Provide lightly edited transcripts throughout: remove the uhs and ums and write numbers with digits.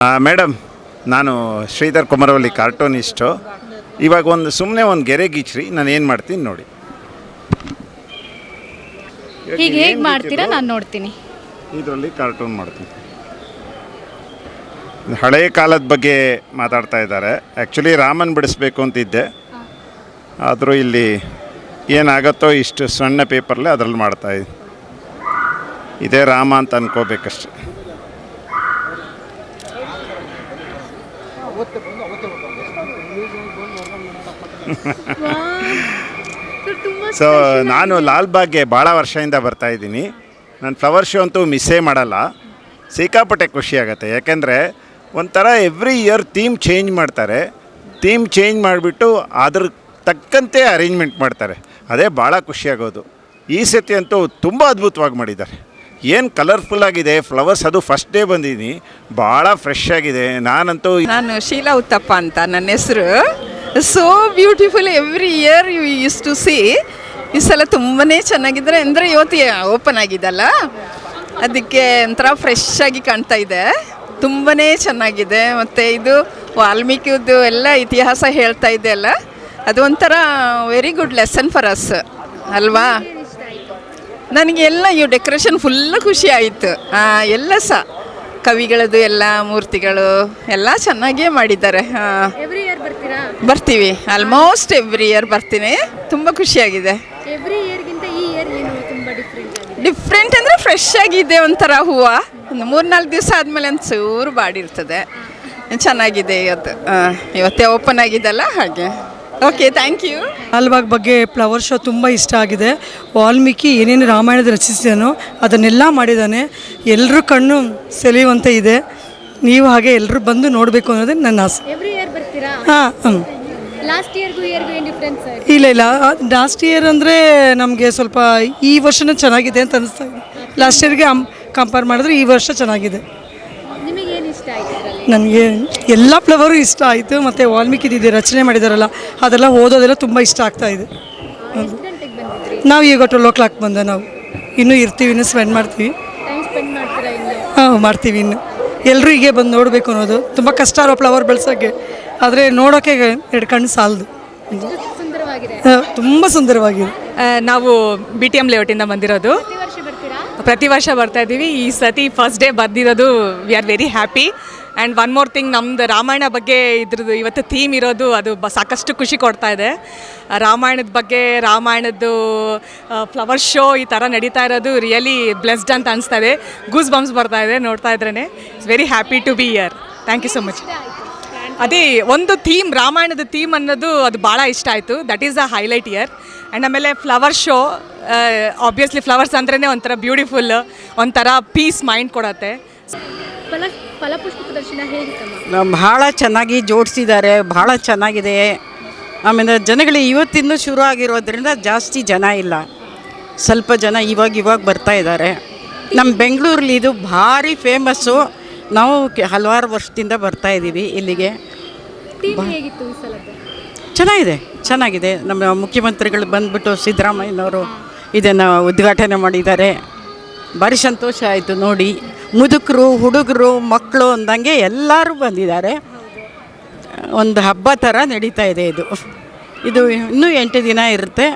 Madam, ನಾನು ಶ್ರೀಧರ್ ಕುಮಾರವಲ್ಲಿ ಕಾರ್ಟೂನಿಸ್ಟು. ಇವಾಗ ಸುಮ್ಮನೆ ಒಂದು ಗೆರೆ ಗೀಚ್ರಿ, ನಾನು ಏನು ಮಾಡ್ತೀನಿ ನೋಡಿ. ಹೀಗೆ ಹೇಗೆ ಮಾಡ್ತೀರಾ ನಾನು ನೋಡ್ತೀನಿ. ಇದರಲ್ಲಿ ಕಾರ್ಟೂನ್ ಮಾಡ್ತೀನಿ. ಹಳೆಯ ಕಾಲದ ಬಗ್ಗೆ ಮಾತಾಡ್ತಾ ಇದ್ದಾರೆ. ಆ್ಯಕ್ಚುಲಿ ರಾಮನ್ ಬಿಡಿಸ್ಬೇಕು ಅಂತಿದ್ದೆ, ಆದರೂ ಇಲ್ಲಿ ಏನಾಗುತ್ತೋ ಇಷ್ಟು ಸಣ್ಣ ಪೇಪರ್ಲೆ ಅದರಲ್ಲಿ ಮಾಡ್ತಾಯಿದ್ದೆ. ಇದೇ ರಾಮ ಅಂತ ಅನ್ಕೋಬೇಕಷ್ಟೆ. ಸೊ ನಾನು ಲಾಲ್ಬಾಗ್ಗೆ ಭಾಳ ವರ್ಷದಿಂದ ಬರ್ತಾಯಿದ್ದೀನಿ. ನಾನು ಫ್ಲವರ್ ಶೋ ಅಂತೂ ಮಿಸ್ಸೇ ಮಾಡಲ್ಲ. ಸಿಕ್ಕಾಪಟ್ಟೆ ಖುಷಿಯಾಗತ್ತೆ, ಯಾಕೆಂದರೆ ಒಂಥರ ಎವ್ರಿ ಇಯರ್ ಥೀಮ್ ಚೇಂಜ್ ಮಾಡ್ತಾರೆ. ಥೀಮ್ ಚೇಂಜ್ ಮಾಡಿಬಿಟ್ಟು ಅದ್ರ ತಕ್ಕಂತೆ ಅರೇಂಜ್ಮೆಂಟ್ ಮಾಡ್ತಾರೆ. ಅದೇ ಭಾಳ ಖುಷಿಯಾಗೋದು. ಈ ಸತಿ ಅಂತೂ ತುಂಬ ಅದ್ಭುತವಾಗಿ ಮಾಡಿದ್ದಾರೆ. ಏನು ಕಲರ್ಫುಲ್ಲಾಗಿದೆ ಫ್ಲವರ್ಸ್. ಅದು ಫಸ್ಟ್ ಡೇ ಬಂದಿದ್ದೀನಿ, ಭಾಳ ಫ್ರೆಶ್ ಆಗಿದೆ. ನಾನು ಶೀಲಾ ಉತ್ತಪ್ಪ ಅಂತ ನನ್ನ ಹೆಸರು. So beautiful every year you use to see. ಈ ಸಲ ತುಂಬಾ ಚೆನ್ನಾಗಿದ್ದಾರೆ. ಅಂದರೆ ಇವತ್ತು ಓಪನ್ ಆಗಿದ್ದಲ್ಲ, ಅದಕ್ಕೆ ಒಂಥರ ಫ್ರೆಶ್ ಆಗಿ ಕಾಣ್ತಾ ಇದೆ. ತುಂಬಾ ಚೆನ್ನಾಗಿದೆ. ಮತ್ತು ಇದು ವಾಲ್ಮೀಕಿದು ಎಲ್ಲ ಇತಿಹಾಸ ಹೇಳ್ತಾ ಇದೆ ಅಲ್ಲ, ಅದು ಒಂಥರ very good lesson for us ಅಲ್ವಾ. ನನಗೆಲ್ಲ ಈ ಡೆಕೋರೇಷನ್ ಫುಲ್ಲು ಖುಷಿ ಆಯಿತು. ಎಲ್ಲ ಸಹ ಕವಿಗಳದ್ದು ಎಲ್ಲ ಮೂರ್ತಿಗಳು ಎಲ್ಲ ಚೆನ್ನಾಗೇ ಮಾಡಿದ್ದಾರೆ. ಬರ್ತೀವಿ, ಆಲ್ಮೋಸ್ಟ್ ಎವ್ರಿ ಇಯರ್ ಬರ್ತೀನಿ. ತುಂಬ ಖುಷಿಯಾಗಿದೆ. ಡಿಫ್ರೆಂಟ್ ಅಂದರೆ ಫ್ರೆಶ್ ಆಗಿದೆ, ಒಂಥರ ಹೂವು. ಒಂದು 3-4 ದಿವಸ ಆದಮೇಲೆ ಒಂಚೂರು ಬಾಡಿರ್ತದೆ. ಚೆನ್ನಾಗಿದೆ. ಇವತ್ತೇ ಓಪನ್ ಆಗಿದ್ದಲ್ಲ, ಹಾಗೆ. Okay, thank you. ಲಾಲ್ಬಾಗ್ ಬಗ್ಗೆ ಫ್ಲವರ್ ಶೋ ತುಂಬ ಇಷ್ಟ ಆಗಿದೆ. ವಾಲ್ಮೀಕಿ ಏನೇನು ರಾಮಾಯಣದ ರಚಿಸಿದಾನೋ ಅದನ್ನೆಲ್ಲ ಮಾಡಿದ್ದಾನೆ. ಎಲ್ಲರೂ ಕಣ್ಣು ಸೆಳೆಯುವಂತೆ ಇದೆ. ನೀವು ಹಾಗೆ ಎಲ್ಲರೂ ಬಂದು ನೋಡಬೇಕು ಅನ್ನೋದೇ ನನ್ನ ಆಸೆ. ಹಾಂ. ಇಲ್ಲ, ಲಾಸ್ಟ್ ಇಯರ್ ಅಂದರೆ ನಮಗೆ ಸ್ವಲ್ಪ ಈ ವರ್ಷನೇ ಚೆನ್ನಾಗಿದೆ ಅಂತ ಅನಿಸ್ತಾ ಇದೆ. ಲಾಸ್ಟ್ ಇಯರ್ಗೆ ಕಂಪೇರ್ ಮಾಡಿದ್ರೆ ಈ ವರ್ಷ ಚೆನ್ನಾಗಿದೆ. ನನಗೆ ಎಲ್ಲ ಫ್ಲವರು ಇಷ್ಟ ಆಯಿತು. ಮತ್ತು ವಾಲ್ಮೀಕಿದಿದೆ ರಚನೆ ಮಾಡಿದಾರಲ್ಲ, ಅದೆಲ್ಲ ಓದೋದೆಲ್ಲ ತುಂಬ ಇಷ್ಟ ಆಗ್ತಾ ಇದೆ. ನಾವು ಈಗ 12 ಬಂದ. ನಾವು ಇನ್ನೂ ಇರ್ತೀವಿ, ಇನ್ನೂ ಸ್ಪೆಂಡ್ ಮಾಡ್ತೀವಿ. ಮಾಡ್ತೀವಿ. ಇನ್ನು ಎಲ್ಲರೂ ಹೀಗೆ ಬಂದು ನೋಡಬೇಕು ಅನ್ನೋದು. ತುಂಬ ಕಷ್ಟ ಅಲ್ಲ ಫ್ಲವರ್ ಬೆಳೆಸೋಕ್ಕೆ, ಆದರೆ ನೋಡೋಕ್ಕೆ 2 ಕಣ್ಣು ಸಾಲದು. ತುಂಬ ಸುಂದರವಾಗಿದೆ. ನಾವು BTM ಲೇಔಟಿಂದ ಬಂದಿರೋದು. ಪ್ರತಿ ವರ್ಷ ಬರ್ತಾ ಇದ್ದೀವಿ. ಈ ಸತಿ ಫಸ್ಟ್ ಡೇ ಬಂದಿರೋದು. We are very happy. And one more thing, ನಮ್ಮದು ರಾಮಾಯಣ ಬಗ್ಗೆ ಇದ್ರದ್ದು ಇವತ್ತು ಥೀಮ್ ಇರೋದು, ಅದು ಸಾಕಷ್ಟು ಖುಷಿ ಕೊಡ್ತಾ ಇದೆ. ರಾಮಾಯಣದ ಬಗ್ಗೆ, ರಾಮಾಯಣದ್ದು ಫ್ಲವರ್ ಶೋ ಈ ಥರ ನಡೀತಾ ಇರೋದು ರಿಯಲಿ ಬ್ಲೆಸ್ಡ್ ಅಂತ ಅನಿಸ್ತಾ ಇದೆ. ಗೂಸ್ ಬಂಪ್ಸ್ ಬರ್ತಾ ಇದೆ ನೋಡ್ತಾ ಇದ್ರೇ. It's very happy to be here. Thank you so much. ಅದೇ ಒಂದು ಥೀಮ್, ರಾಮಾಯಣದ ಥೀಮ್ ಅನ್ನೋದು ಅದು ಭಾಳ ಇಷ್ಟ ಆಯಿತು. That is a highlight year. And ಆಮೇಲೆ ಫ್ಲವರ್ ಶೋ, ಆಬ್ವಿಯಸ್ಲಿ ಫ್ಲವರ್ಸ್ ಅಂದ್ರೇ ಒಂಥರ ಬ್ಯೂಟಿಫುಲ್, ಒಂಥರ ಪೀಸ್ ಮೈಂಡ್ ಕೊಡತ್ತೆ. ಫಲಪುಷ್ಪ ಪ್ರದರ್ಶನ ಹೇಗಿತ್ತು? ಭಾಳ ಚೆನ್ನಾಗಿ ಜೋಡಿಸಿದ್ದಾರೆ, ಭಾಳ ಚೆನ್ನಾಗಿದೆ. ಆಮೇಲೆ ಜನಗಳು ಇವತ್ತಿಂದ ಶುರು ಆಗಿರೋದ್ರಿಂದ ಜಾಸ್ತಿ ಜನ ಇಲ್ಲ, ಸ್ವಲ್ಪ ಜನ ಇವಾಗ ಬರ್ತಾ ಇದ್ದಾರೆ. ನಮ್ಮ ಬೆಂಗಳೂರಲ್ಲಿ ಇದು ಭಾರಿ ಫೇಮಸ್ಸು. ನಾವು ಹಲವಾರು ವರ್ಷದಿಂದ ಬರ್ತಾ ಇದ್ದೀವಿ ಇಲ್ಲಿಗೆ. ಚೆನ್ನಾಗಿದೆ. ನಮ್ಮ ಮುಖ್ಯಮಂತ್ರಿಗಳು ಬಂದುಬಿಟ್ಟು ಸಿದ್ದರಾಮಯ್ಯನವರು ಇದನ್ನು ಉದ್ಘಾಟನೆ ಮಾಡಿದ್ದಾರೆ. ಭಾರಿ ಸಂತೋಷ ಆಯಿತು ನೋಡಿ. ಮುದುಕರು, ಹುಡುಗರು, ಮಕ್ಕಳು ಅಂದಂಗೆ ಎಲ್ಲರೂ ಬಂದಿದ್ದಾರೆ. ಒಂದು ಹಬ್ಬ ಥರ ನಡೀತಾ ಇದೆ ಇದು ಇನ್ನೂ 8 ದಿನ ಇರುತ್ತೆ.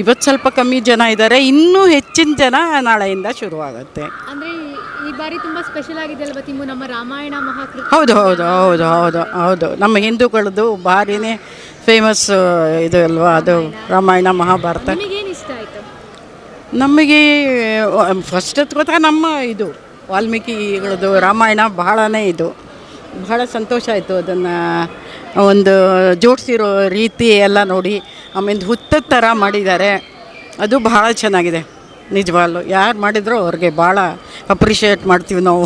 ಇವತ್ತು ಸ್ವಲ್ಪ ಕಮ್ಮಿ ಜನ ಇದ್ದಾರೆ, ಇನ್ನೂ ಹೆಚ್ಚಿನ ಜನ ನಾಳೆಯಿಂದ ಶುರುವಾಗುತ್ತೆ. ಈ ಬಾರಿ ತುಂಬ ಸ್ಪೆಷಲ್ ಆಗಿದೆ ಅಲ್ವಾ ತಿಮ್ಮು, ನಮ್ಮ ರಾಮಾಯಣ ಮಹಾಕೃತಿ? ಹೌದು. ನಮ್ಮ ಹಿಂದೂಗಳದ್ದು ಭಾರಿನೇ ಫೇಮಸ್ ಇದು ಅಲ್ವಾ, ಅದು ರಾಮಾಯಣ ಮಹಾಭಾರತ. ಇಷ್ಟ ಆಯಿತು? ನಮಗೆ ಫಸ್ಟ್ ಗೊತ್ತಾ, ನಮ್ಮ ಇದು ವಾಲ್ಮೀಕಿಗಳದ್ದು ರಾಮಾಯಣ ಬಹಳ ಸಂತೋಷ ಆಯಿತು. ಅದನ್ನು ಒಂದು ಜೋಡಿಸಿರೋ ರೀತಿ ಎಲ್ಲ ನೋಡಿ. ಆಮೇಲೆ ಹುತ್ತದ ಥರ ಮಾಡಿದ್ದಾರೆ, ಅದು ಬಹಳ ಚೆನ್ನಾಗಿದೆ. ನಿಜವಾಗ್ಲು ಯಾರು ಮಾಡಿದ್ರು ಅವ್ರಿಗೆ ಭಾಳ ಅಪ್ರಿಷಿಯೇಟ್ ಮಾಡ್ತೀವಿ ನಾವು.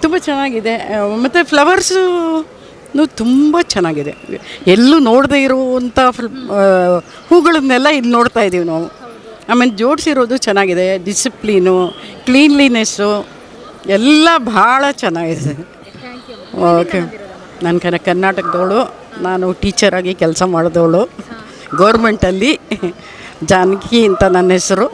ತುಂಬ ಚೆನ್ನಾಗಿದೆ. ಮತ್ತು ಫ್ಲವರ್ಸು ತುಂಬ ಚೆನ್ನಾಗಿದೆ. ಎಲ್ಲೂ ನೋಡದೇ ಇರುವಂಥ ಹೂಗಳನ್ನೆಲ್ಲ ಇಲ್ಲಿ ನೋಡ್ತಾ ಇದ್ದೀವಿ ನಾವು. ಆಮೇಲೆ ಜೋಡಿಸಿರೋದು ಚೆನ್ನಾಗಿದೆ. ಡಿಸಿಪ್ಲೀನು, ಕ್ಲೀನ್ಲಿನೆಸ್ಸು ಎಲ್ಲ ಭಾಳ ಚೆನ್ನಾಗಿದೆ. ಓಕೆ. ನಾನು ಕರ್ನಾಟಕದವಳು. ನಾನು ಟೀಚರಾಗಿ ಕೆಲಸ ಮಾಡಿದವಳು ಗೌರ್ಮೆಂಟಲ್ಲಿ. ಜಾನಕಿ ಅಂತ ನನ್ನ ಹೆಸರು.